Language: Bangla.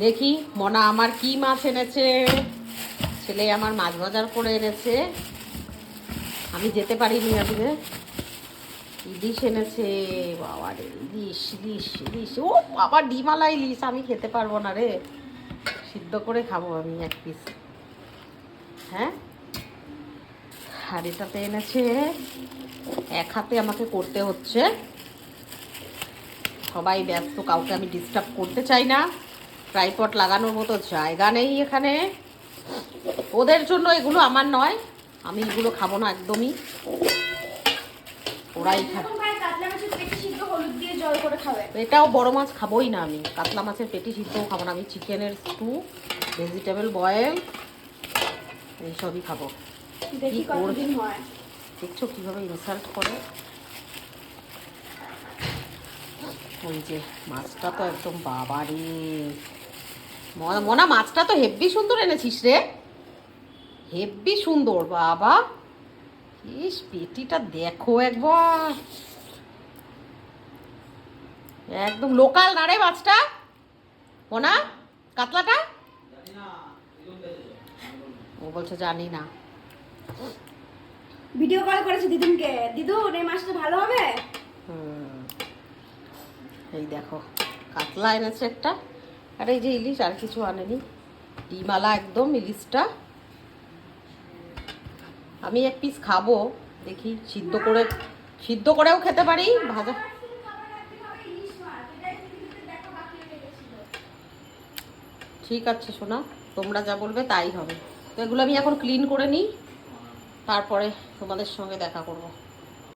দেখি মনা আমার কি মাছ এনেছে। ছেলে আমার মাছ বাজার করে এনেছে, আমি যেতে পারিনি আজকে। ইলিশ এনেছে, বাবা রে, ইলিশ ইলিশ ইলিশ, ও বাবা ডিমালা ইলিশ, আমি খেতে পারবো না রে, সিদ্ধ করে খাবো আমি এক পিস। হ্যাঁ, আর এটাতে এনেছে, এক হাতে আমাকে করতে হচ্ছে, সবাই ব্যস্ত, কাউকে আমি ডিস্টার্ব করতে চাই না, ট্রাইপড লাগানোর মতো জায়গা নেই এখানে। ওদের জন্য এগুলো, আমার নয়, আমি এগুলো খাবো না একদমই, ওরাই খাবে। এটাও বড় মাছ খাবোই না আমি, কাতলা মাছের পেটি সিদ্ধও খাবো না আমি, চিকেনের স্টু, ভেজিটেবল বয়েল, এইসবই খাবো। দেখছো কিভাবে ইনসাল্ট করে। ওই যে মাছটা তো একদম বাবারে, মনা মাছটা তো হেব্বি সুন্দর এনেছিস রে, হেব্বি সুন্দর বাবা। ইস পেটিটা দেখো একবার, একদম লোকাল না রে মাছটা, মনা কাতলাটা। ও বলছে জানি না, ভিডিও কল করেছে দিদুনকে, দিদুন এই মাছটা ভালো হবে। এই দেখো কাতলা এনেছে একটা, আর এই যে ইলিশ, আর কিছু আনেনি, ডিমালা একদম ইলিশটা। আমি এক পিস খাবো, দেখি সিদ্ধ করেও খেতে পারি, ভাজা। ঠিক আছে সোনা, তোমরা যা বলবে তাই হবে। তো এগুলো আমি এখন ক্লিন করে নিই, তারপরে তোমাদের সঙ্গে দেখা করবো।